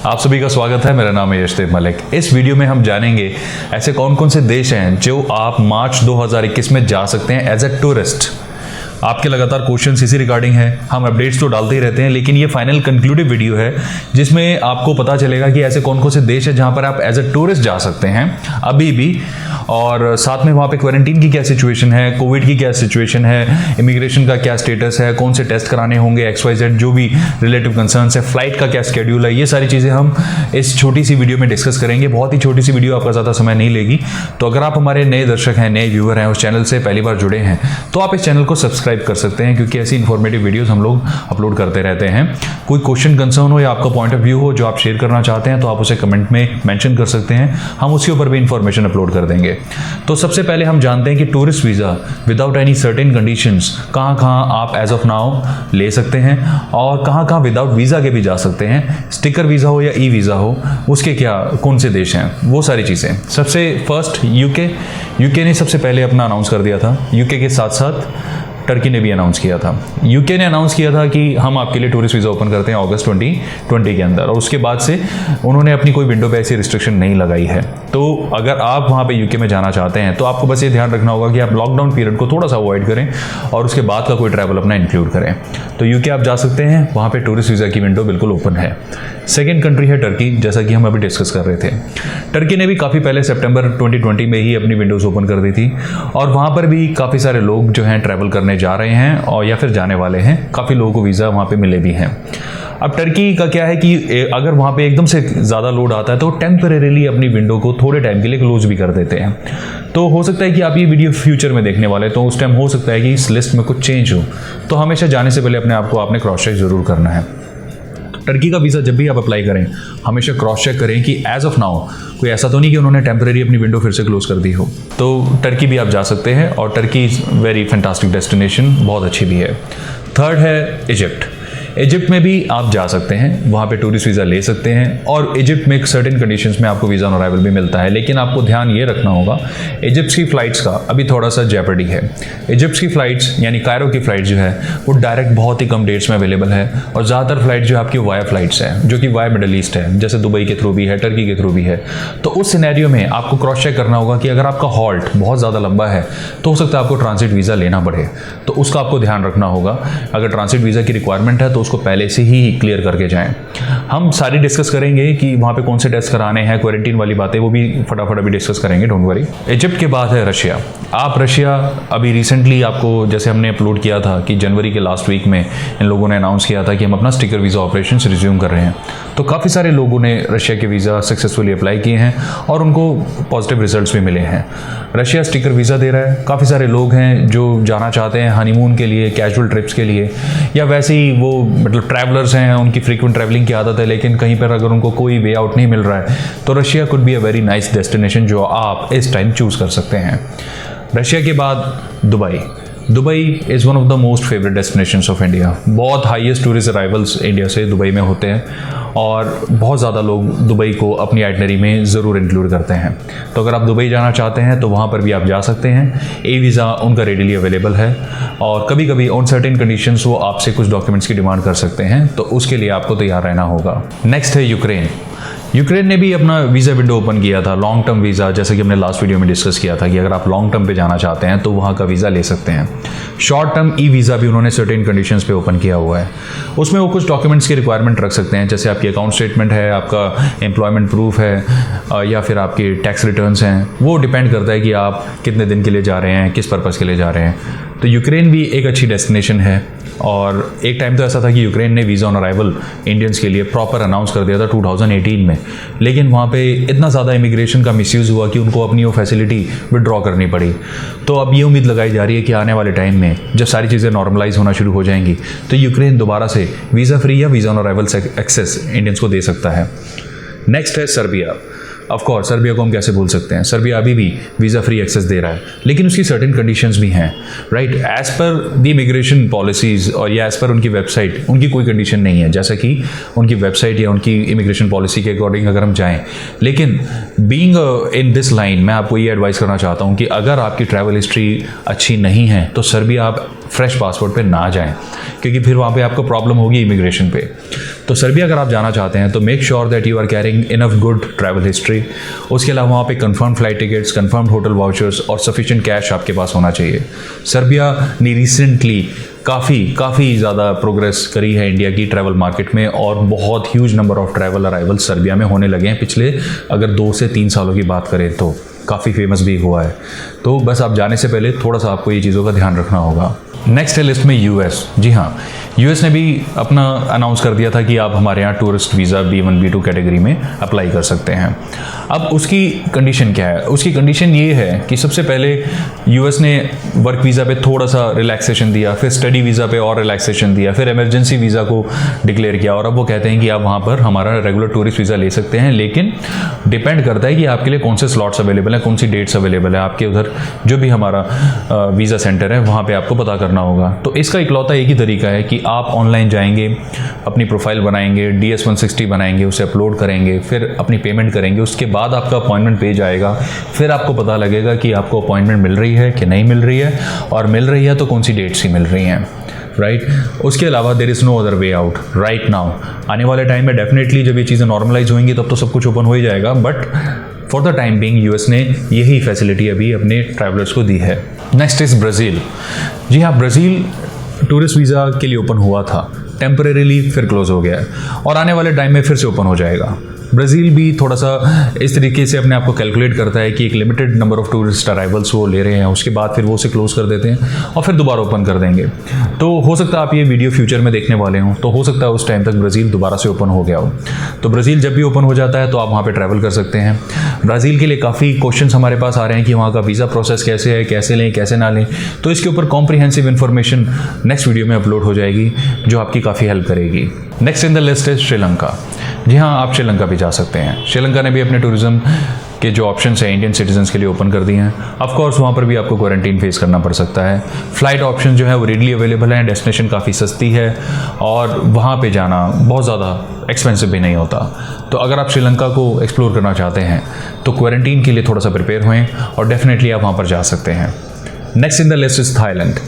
आप सभी का स्वागत है। मेरा नाम है यशदेव मलिक। इस वीडियो में हम जानेंगे ऐसे कौन कौन से देश हैं जो आप मार्च 2021 में जा सकते हैं एज ए टूरिस्ट। आपके लगातार क्वेश्चंस इसी रिगार्डिंग है। हम अपडेट्स तो डालते ही रहते हैं, लेकिन ये फाइनल कंक्लूडिव वीडियो है जिसमें आपको पता चलेगा कि ऐसे कौन कौन से देश है जहां पर आप एज ए टूरिस्ट जा सकते हैं अभी भी, और साथ में वहाँ पे क्वारंटीन की क्या सिचुएशन है, कोविड की क्या सिचुएशन है, इमिग्रेशन का क्या स्टेटस है, कौन से टेस्ट कराने होंगे, XYZ जो भी रिलेटिव कंसर्न्स है, फ्लाइट का क्या स्केड्यूल है, ये सारी चीज़ें हम इस छोटी सी वीडियो में डिस्कस करेंगे। बहुत ही छोटी सी वीडियो, आपका ज़्यादा समय नहीं लेगी। तो अगर आप हमारे नए दर्शक हैं, नए व्यूअर हैं, उस चैनल से पहली बार जुड़े हैं, तो आप इस चैनल को सब्सक्राइब कर सकते हैं, क्योंकि ऐसी इन्फॉर्मेटिव वीडियोज़ हम लोग अपलोड करते रहते हैं। कोई क्वेश्चन कंसर्न हो या आपका पॉइंट ऑफ व्यू हो जो आप शेयर करना चाहते हैं, तो आप उसे कमेंट में मेंशन कर सकते हैं, हम उसके ऊपर भी इंफॉर्मेशन अपलोड कर देंगे। तो सबसे पहले हम जानते हैं कि tourist visa without any certain conditions कहाँ कहाँ आप एज ऑफ नाउ ले सकते हैं, और कहाँ कहाँ विदाउट वीज़ा के भी जा सकते हैं। स्टिकर वीज़ा हो या ई वीज़ा हो, उसके क्या कौन से देश हैं, वो सारी चीज़ें। सबसे फर्स्ट यूके ने सबसे पहले अपना अनाउंस कर दिया था। यूके के साथ साथ टर्की ने भी अनाउंस किया था। यूके ने अनाउंस किया था कि हम आपके लिए टूरिस्ट वीज़ा ओपन करते हैं अगस्त 2020 के अंदर, और उसके बाद से उन्होंने अपनी कोई विंडो पे ऐसी रिस्ट्रिक्शन नहीं लगाई है। तो अगर आप वहाँ पे यूके में जाना चाहते हैं तो आपको बस ये ध्यान रखना होगा कि आप लॉकडाउन पीरियड को थोड़ा सा अवॉइड करें और उसके बाद का कोई ट्रैवल अपना इंक्लूड करें। तो यूके आप जा सकते हैं, वहाँ पर टूरिस्ट वीज़ा की विंडो बिल्कुल ओपन है। सेकेंड कंट्री है टर्की, जैसा कि हम अभी डिस्कस कर रहे थे। टर्की ने भी काफ़ी पहले सितंबर 2020 में ही अपनी विंडोज़ ओपन कर दी थी, और वहाँ पर भी काफ़ी सारे लोग जो हैं ट्रैवल करने जा रहे हैं और या फिर जाने वाले हैं। काफ़ी लोगों को वीज़ा वहाँ पे मिले भी हैं। अब टर्की का क्या है कि अगर वहाँ पे एकदम से ज़्यादा लोड आता है तो टेम्परेरीली अपनी विंडो को थोड़े टाइम के लिए क्लोज भी कर देते हैं। तो हो सकता है कि आप ये वीडियो फ्यूचर में देखने वाले, तो उस टाइम हो सकता है कि इस लिस्ट में कुछ चेंज हो। तो हमेशा जाने से पहले अपने आप को आपने क्रॉस चेक ज़रूर करना है। टर्की का वीज़ा जब भी आप अप्लाई करें, हमेशा क्रॉस चेक करें कि एज ऑफ नाउ कोई ऐसा तो नहीं कि उन्होंने टेम्परेरी अपनी विंडो फिर से क्लोज कर दी हो। तो टर्की भी आप जा सकते हैं, और Turkey is very fantastic destination, बहुत अच्छी भी है। थर्ड है इजिप्ट। इजिप्ट में भी आप जा सकते हैं, वहाँ पे टूरिस्ट वीज़ा ले सकते हैं, और इजिप्ट में एक सर्टेन कंडीशंस में आपको वीज़ा ऑन अराइवल भी मिलता है। लेकिन आपको ध्यान ये रखना होगा, इजिप्ट की फ़्लाइट्स का अभी थोड़ा सा जेपर्डी है। इजिप्ट की फ़्लाइट्स यानी कायरो की फ़्लाइट जो है वो डायरेक्ट बहुत ही कम डेट्स में अवेलेबल है, और ज़्यादातर फ्लाइट जो है आपकी वाया फ़्लाइट्स हैं, जो कि वाया मिडल ईस्ट है, जैसे दुबई के थ्रू भी है, टर्की के थ्रू भी है। तो उस सिनेरियो में आपको क्रॉस चेक करना होगा कि अगर आपका हॉल्ट बहुत ज़्यादा लंबा है तो हो सकता है आपको ट्रांसिट वीज़ा लेना पड़े। तो उसका आपको ध्यान रखना होगा। अगर ट्रांसिट वीज़ा की रिक्वायरमेंट है तो उसको पहले से ही क्लियर करके जाएं। हम सारी डिस्कस करेंगे कि वहाँ पे कौन से टेस्ट कराने हैं, क्वारंटीन वाली बातें, वो भी फटाफट अभी डिस्कस करेंगे, डोंट वरी। इजिप्ट के बाद है रशिया। आप रशिया अभी रिसेंटली आपको जैसे हमने अपलोड किया था कि जनवरी के लास्ट वीक में इन लोगों ने अनाउंस किया था कि हम अपना स्टिकर वीज़ा ऑपरेशन रिज्यूम कर रहे हैं। तो काफ़ी सारे लोगों ने रशिया के वीज़ा सक्सेसफुली अप्लाई किए हैं और उनको पॉजिटिव रिजल्ट्स भी मिले हैं। रशिया स्टिकर वीज़ा दे रहा है। काफ़ी सारे लोग हैं जो जाना चाहते हैं हनीमून के लिए, कैजुअल ट्रिप्स के लिए, या वैसे ही वो मतलब ट्रैवलर्स हैं, उनकी फ्रीक्वेंट ट्रैवलिंग की आदत है, लेकिन कहीं पर अगर उनको कोई वे आउट नहीं मिल रहा है तो Russia could be a very nice destination जो आप इस टाइम चूज़ कर सकते हैं। रशिया के बाद Dubai is one of the most favourite destinations of India. बहुत हाईएस्ट टूरिस्ट अराइवल्स इंडिया से दुबई में होते हैं, और बहुत ज़्यादा लोग दुबई को अपनी आइटनरी में ज़रूर इंक्लूड करते हैं। तो अगर आप दुबई जाना चाहते हैं तो वहाँ पर भी आप जा सकते हैं। ए वीज़ा उनका रेडिली अवेलेबल है, और कभी कभी ऑन सर्टेन कंडीशंस वो आपसे कुछ डॉक्यूमेंट्स की डिमांड कर सकते हैं, तो उसके लिए आपको तैयार रहना होगा। नेक्स्ट है यूक्रेन ने भी अपना वीज़ा विंडो ओपन किया था, लॉन्ग टर्म वीज़ा, जैसे कि हमने लास्ट वीडियो में डिस्कस किया था कि अगर आप लॉन्ग टर्म पे जाना चाहते हैं तो वहाँ का वीज़ा ले सकते हैं। शॉर्ट टर्म ई वीज़ा भी उन्होंने सर्टेन कंडीशंस पे ओपन किया हुआ है। उसमें वो कुछ डॉक्यूमेंट्स की रिक्वायरमेंट रख सकते हैं, जैसे आपकी अकाउंट स्टेटमेंट है, आपका एम्प्लॉयमेंट प्रूफ है, या फिर आपके टैक्स रिटर्न्स हैं। वो डिपेंड करता है कि आप कितने दिन के लिए जा रहे हैं, किस पर्पज़ के लिए जा रहे हैं। तो यूक्रेन भी एक अच्छी डेस्टिनेशन है, और एक टाइम तो ऐसा था कि यूक्रेन ने वीज़ा ऑन अराइवल इंडियंस के लिए प्रॉपर अनाउंस कर दिया था 2018 में, लेकिन वहाँ पे इतना ज़्यादा इमिग्रेशन का मिसयूज़ हुआ कि उनको अपनी वो फैसिलिटी विड्रॉ करनी पड़ी। तो अब ये उम्मीद लगाई जा रही है कि आने वाले टाइम में जब सारी चीज़ें नॉर्मलाइज होना शुरू हो जाएंगी तो यूक्रेन दोबारा से वीज़ा फ्री या visa on arrival access Indians को दे सकता है। नेक्स्ट है सर्बिया। ऑफ कोर्स सर्बिया को हम कैसे भूल सकते हैं। सर्बिया अभी भी वीज़ा फ्री एक्सेस दे रहा है, लेकिन उसकी सर्टेन कंडीशंस भी हैं, right. As per the immigration policies और या एज़ पर उनकी वेबसाइट उनकी कोई कंडीशन नहीं है, जैसा कि उनकी वेबसाइट या उनकी इमिग्रेशन पॉलिसी के अकॉर्डिंग अगर हम जाएँ। लेकिन बीइंग इन दिस लाइन मैं आपको ये एडवाइस करना चाहता हूँ कि अगर आपकी ट्रैवल हिस्ट्री अच्छी नहीं है तो सर्बिया आप फ्रेश पासपोर्ट पे ना जाएं, क्योंकि फिर वहाँ पे आपको प्रॉब्लम होगी इमिग्रेशन पे। तो सर्बिया अगर आप जाना चाहते हैं तो make sure that you are carrying enough good travel history. उसके अलावा वहाँ पे confirm flight tickets, confirm hotel vouchers और सफिशिएंट कैश आपके पास होना चाहिए। सर्बिया ने रिसेंटली काफ़ी ज़्यादा प्रोग्रेस करी है इंडिया की ट्रैवल मार्केट में, और बहुत huge number of travel arrival Serbia में होने लगे हैं पिछले अगर 2 से 3 सालों की बात करें तो। काफ़ी फेमस भी हुआ है। तो बस आप जाने से पहले थोड़ा सा आपको ये चीज़ों का ध्यान रखना होगा। नेक्स्ट है लिस्ट में यूएस। जी हाँ, यूएस ने भी अपना अनाउंस कर दिया था कि आप हमारे यहाँ tourist visa B1 B2 category में अप्लाई कर सकते हैं। अब उसकी कंडीशन क्या है? उसकी कंडीशन ये है कि सबसे पहले यूएस ने वर्क वीज़ा पे थोड़ा सा रिलैक्सेशन दिया, फिर स्टडी वीज़ा पे और रिलैक्सेशन दिया, फिर इमरजेंसी वीज़ा को डिक्लेयर किया, और अब वो कहते हैं कि आप वहाँ पर हमारा रेगुलर टूरिस्ट वीज़ा ले सकते हैं, लेकिन डिपेंड करता है कि आपके लिए कौन से स्लॉट्स अवेलेबल हैं, कौन सी डेट्स अवेलेबल है। आपके उधर जो भी हमारा वीज़ा सेंटर है वहाँ पर आपको पता करना होगा। तो इसका इकलौता एक ही तरीका है कि आप ऑनलाइन जाएंगे, अपनी प्रोफाइल बनाएंगे, DS-160 बनाएंगे, उसे अपलोड करेंगे, फिर अपनी पेमेंट करेंगे, उसके बाद आपका अपॉइंटमेंट पेज आएगा, फिर आपको पता लगेगा कि आपको अपॉइंटमेंट मिल रही है कि नहीं मिल रही है, और मिल रही है तो कौन सी डेट्स ही मिल रही हैं, राइट। उसके अलावा there is no other way out right now. आने वाले टाइम में डेफिनेटली जब ये चीज़ें नॉर्मलाइज होंगी तब तो सब कुछ ओपन हो ही जाएगा, but for the time being US ने यही फैसिलिटी अभी अपने ट्रैवलर्स को दी है। Next is Brazil. जी हाँ, ब्राज़ील टूरिस्ट वीज़ा के लिए ओपन हुआ था टेम्परेरीली, फिर क्लोज हो गया है, और आने वाले टाइम में फिर से ओपन हो जाएगा। ब्राज़ील भी थोड़ा सा इस तरीके से अपने आप को कैलकुलेट करता है कि एक limited number of tourist arrivals वो ले रहे हैं, उसके बाद फिर वो उसे क्लोज कर देते हैं और फिर दोबारा ओपन कर देंगे। तो हो सकता है आप ये वीडियो फ्यूचर में देखने वाले हों, तो हो सकता है उस टाइम तक ब्राज़ील दोबारा से ओपन हो गया हो। तो ब्राज़ील जब भी ओपन हो जाता है तो आप वहाँ पर ट्रैवल कर सकते हैं। ब्राज़ील के लिए काफ़ी क्वेश्चन हमारे पास आ रहे हैं कि वहाँ का वीज़ा प्रोसेस कैसे है, कैसे लें कैसे ना लें, तो इसके ऊपर कॉम्प्रिहेंसिव इन्फॉर्मेशन नेक्स्ट वीडियो में अपलोड हो जाएगी जो आपकी काफ़ी हेल्प करेगी। नेक्स्ट इन द लिस्ट है श्रीलंका। जी हाँ, आप श्रीलंका भी जा सकते हैं। श्रीलंका ने भी अपने टूरिज्म के जो ऑप्शंस हैं इंडियन सिटीजन्स के लिए ओपन कर दिए हैं। ऑफ कोर्स वहाँ पर भी आपको क्वारंटीन फेस करना पड़ सकता है। फ़्लाइट ऑप्शन जो है वो रेडली अवेलेबल हैं, डेस्टिनेशन काफ़ी सस्ती है, और वहाँ पे जाना बहुत ज़्यादा एक्सपेंसिव भी नहीं होता। तो अगर आप श्रीलंका को एक्सप्लोर करना चाहते हैं तो क्वारंटीन के लिए थोड़ा सा प्रिपेयर हुएँ, और डेफिनेटली आप वहाँ पर जा सकते हैं। Next in the list is Thailand.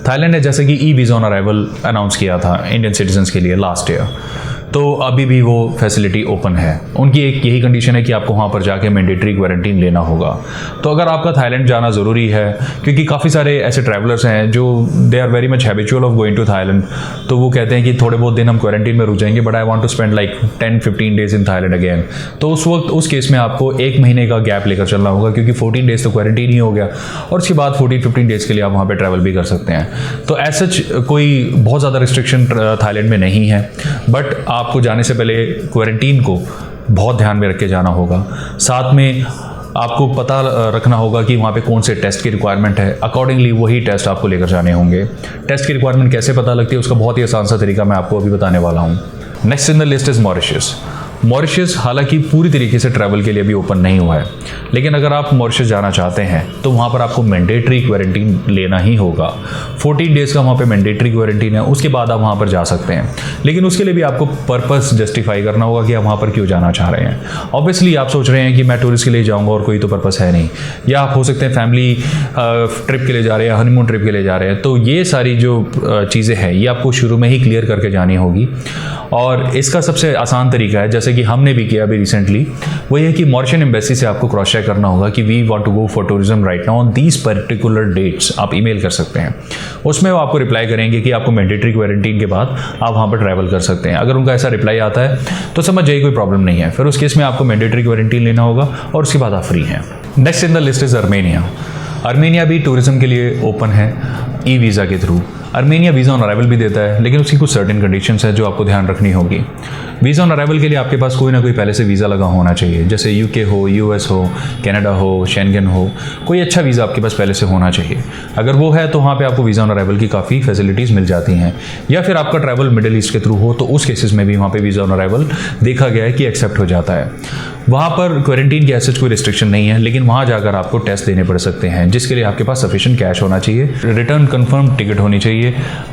Thailand ने जैसे कि ई-वीज़ा ऑन अराइवल अनाउंस किया था इंडियन सिटीजन्स के लिए लास्ट ईयर, तो अभी भी वो फैसिलिटी ओपन है। उनकी एक यही कंडीशन है कि आपको वहाँ पर जाके मैंडेटरी क्वारंटीन लेना होगा। तो अगर आपका थाईलैंड जाना ज़रूरी है, क्योंकि काफ़ी सारे ऐसे ट्रैवलर्स हैं जो they are very much habitual of going to Thailand, तो वो कहते हैं कि थोड़े बहुत दिन हम क्वारंटीन में रुक जाएंगे, but I want to spend like 10-15 days in Thailand again. तो उस वक्त उस केस में आपको 1 महीने का गैप लेकर चलना होगा, क्योंकि 14 डेज तो क्वारंटीन ही हो गया, और उसके बाद 14-15 डेज़ के लिए आप वहाँ पर ट्रैवल भी कर सकते हैं। तो ऐसा कोई बहुत ज़्यादा रिस्ट्रिक्शन थाईलैंड में नहीं है, बट आपको जाने से पहले क्वारंटीन को बहुत ध्यान में रख के जाना होगा। साथ में आपको पता रखना होगा कि वहाँ पे कौन से टेस्ट की रिक्वायरमेंट है, अकॉर्डिंगली वही टेस्ट आपको लेकर जाने होंगे। टेस्ट की रिक्वायरमेंट कैसे पता लगती है उसका बहुत ही आसान सा तरीका मैं आपको अभी बताने वाला हूँ। Next in the list is Mauritius. Mauritius हालांकि पूरी तरीके से ट्रैवल के लिए भी ओपन नहीं हुआ है, लेकिन अगर आप मॉरिशस जाना चाहते हैं तो वहाँ पर आपको मैंडेटरी क्वारंटीन लेना ही होगा। 14 डेज़ का वहाँ पे मैंडेटरी क्वारंटीन है, उसके बाद आप वहाँ पर जा सकते हैं, लेकिन उसके लिए भी आपको पर्पस जस्टिफाई करना होगा कि आप वहाँ पर क्यों जाना चाह रहे हैं। ऑब्वियसली आप सोच रहे हैं कि मैं टूरिस्ट के लिए जाऊँगा और कोई तो पर्पस है नहीं, या आप हो सकते हैं फैमिली ट्रिप के लिए जा रहे हैं, हनीमून ट्रिप के लिए जा रहे हैं। तो ये सारी जो चीज़ें हैं ये आपको शुरू में ही क्लियर करके जानी होगी, और इसका सबसे आसान तरीका है, जैसे कि हमने भी किया अभी रिसेंटली, वो ये कि मॉरिशन एम्बेसी से आपको क्रॉस चेक करना होगा कि we want to go for tourism right now on these particular dates. आप ईमेल कर सकते हैं, उसमें वो आपको रिप्लाई करेंगे कि आपको मैंडेटरी क्वारंटीन के बाद आप वहाँ पर ट्रैवल कर सकते हैं। अगर उनका ऐसा रिप्लाई आता है तो समझ जाइए कोई प्रॉब्लम नहीं है, फिर उस केस में आपको मैंडेटरी क्वारंटीन लेना होगा और उसके बाद आप फ्री हैं। Next in the list is Armenia. Armenia भी टूरिज्म के लिए ओपन है ई-वीज़ा के through. Armenia visa on arrival भी देता है, लेकिन उसकी कुछ सर्टेन कंडीशंस हैं जो आपको ध्यान रखनी होगी। वीज़ा ऑन अराइवल के लिए आपके पास कोई ना कोई पहले से वीज़ा लगा होना चाहिए, जैसे UK हो, US हो, कनाडा हो, शेंगन हो, कोई अच्छा वीज़ा आपके पास पहले से होना चाहिए। अगर वो है तो वहाँ पे आपको वीज़ा ऑन अराइवल की काफ़ी फैसिलिटीज़ मिल जाती हैं। या फिर आपका ट्रैवल मिडिल ईस्ट के थ्रू हो तो उस केसेस में भी वहाँ पे वीज़ा ऑन अराइवल देखा गया है कि एक्सेप्ट हो जाता है। वहाँ पर क्वारंटीन की ऐसा कोई रिस्ट्रिक्शन नहीं है, लेकिन वहाँ जाकर आपको टेस्ट देने पड़ सकते हैं, जिसके लिए आपके पास सफिशिएंट कैश होना चाहिए, रिटर्न कंफर्म टिकट होनी चाहिए,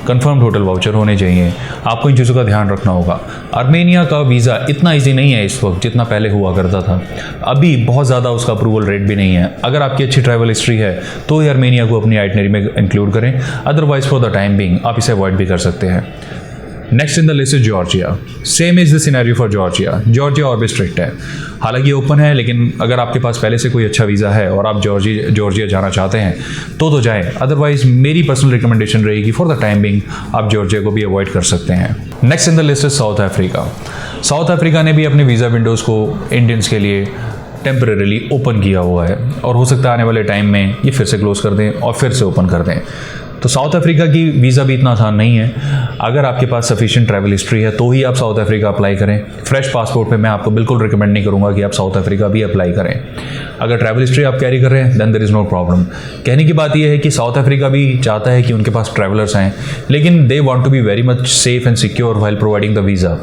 कंफर्म होटल वाउचर होने चाहिए। आपको इन चीज़ों का ध्यान रखना होगा। आर्मेनिया का वीज़ा इतना ईजी नहीं है इस वक्त जितना पहले हुआ करता था। अभी बहुत ज़्यादा उसका अप्रूवल रेट भी नहीं है। अगर आपकी अच्छी ट्रैवल हिस्ट्री है तो ही आर्मेनिया को अपनी आइटनरी में इंक्लूड करें, otherwise for the time being आप इसे अवॉइड भी कर सकते हैं। Next in the list is Georgia. Same is the scenario for Georgia. Georgia और भी स्ट्रिक्ट है, हालांकि ओपन है, लेकिन अगर आपके पास पहले से कोई अच्छा वीज़ा है और आप जॉर्जिया जाना चाहते हैं तो जाएं, अदरवाइज मेरी पर्सनल रिकमेंडेशन रहेगी फॉर द टाइम बिंग आप जॉर्जिया को भी अवॉइड कर सकते हैं। Next in the list is south Africa. South Africa ने भी अपने वीज़ा विंडोज़ को इंडियंस के लिए टेम्परेरीली ओपन किया हुआ है और हो सकता है आने वाले टाइम में ये फिर से क्लोज कर दें और फिर से ओपन कर दें। तो साउथ अफ्रीका की वीज़ा भी इतना आसान नहीं है। अगर आपके पास सफिशिएंट ट्रैवल हिस्ट्री है तो ही आप साउथ अफ्रीका अप्लाई करें। फ्रेश पासपोर्ट पे मैं आपको बिल्कुल रिकमेंड नहीं करूँगा कि आप साउथ अफ्रीका भी अप्लाई करें। अगर ट्रैवल हिस्ट्री आप कैरी कर रहे हैं then there is no problem. कहने की बात यह है कि साउथ अफ्रीका भी चाहता है कि उनके पास ट्रैवलर्स आएँ, लेकिन they want to be very much safe and secure while providing the visa.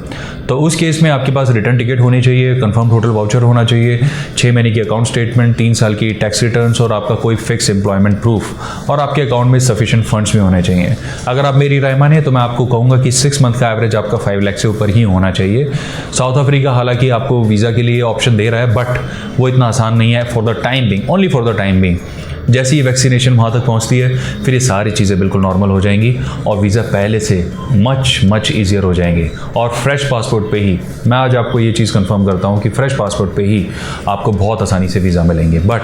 तो उस केस में आपके पास रिटर्न टिकट होनी चाहिए, कंफर्म होटल वाउचर होना चाहिए, 6 महीने की अकाउंट स्टेटमेंट, 3 साल की टैक्स रिटर्न्स और आपका कोई फिक्स एम्प्लॉयमेंट प्रूफ, और आपके अकाउंट में सफिशिएंट फंड्स भी होने चाहिए। अगर आप मेरी राय माने तो मैं आपको कहूँगा कि 6 मंथ का एवरेज आपका 5 लाख से ऊपर ही होना चाहिए। साउथ अफ्रीका हालांकि आपको वीज़ा के लिए ऑप्शन दे रहा है, बट वो इतना आसान नहीं है for the time being, only for the time being. जैसे ही वैक्सीनेशन वहाँ तक पहुँचती है फिर ये सारी चीज़ें बिल्कुल नॉर्मल हो जाएंगी और वीज़ा पहले से मच ईजियर हो जाएंगे। और फ्रेश पासपोर्ट पे ही मैं आज आपको ये चीज़ कंफर्म करता हूँ कि फ्रेश पासपोर्ट पे ही आपको बहुत आसानी से वीज़ा मिलेंगे, but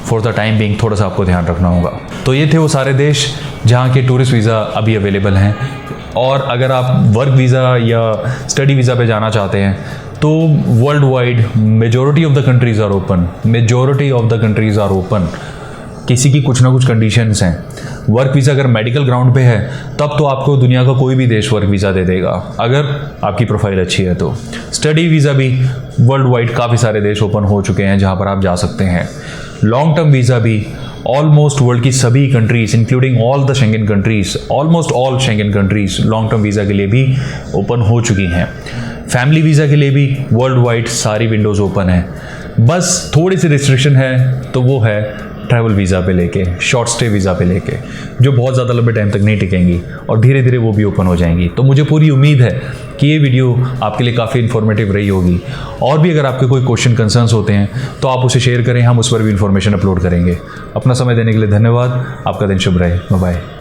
for the time being थोड़ा सा आपको ध्यान रखना होगा। तो ये थे वो सारे देश जहाँ के टूरिस्ट वीज़ा अभी अवेलेबल हैं। और अगर आप वर्क वीज़ा या स्टडी वीज़ा पे जाना चाहते हैं तो world wide majority of the countries are open. Majority of the countries are open. किसी की कुछ ना कुछ कंडीशंस हैं। वर्क वीज़ा अगर मेडिकल ग्राउंड पे है तब तो आपको दुनिया का कोई भी देश वर्क वीज़ा दे देगा अगर आपकी प्रोफाइल अच्छी है। तो स्टडी वीज़ा भी वर्ल्ड वाइड काफ़ी सारे देश ओपन हो चुके हैं जहाँ पर आप जा सकते हैं। लॉन्ग टर्म वीज़ा भी ऑलमोस्ट वर्ल्ड की सभी countries including all the Schengen countries, almost all Schengen countries long term visa के लिए भी ओपन हो चुकी हैं। फैमिली वीज़ा के लिए भी वर्ल्ड वाइड सारी विंडोज़ ओपन है। बस थोड़ी सी रिस्ट्रिक्शन है तो वो है ट्रैवल वीज़ा पे लेके, शॉर्ट स्टे वीज़ा पे लेके, जो बहुत ज़्यादा लंबे टाइम तक नहीं टिकेंगी और धीरे धीरे वो भी ओपन हो जाएंगी। तो मुझे पूरी उम्मीद है कि ये वीडियो आपके लिए काफ़ी इन्फॉर्मेटिव रही होगी। और भी अगर आपके कोई क्वेश्चन कंसर्न्स होते हैं तो आप उसे शेयर करें, हम उस पर भी इन्फॉर्मेशन अपलोड करेंगे। अपना समय देने के लिए धन्यवाद। आपका दिन शुभ रहे। Bye bye.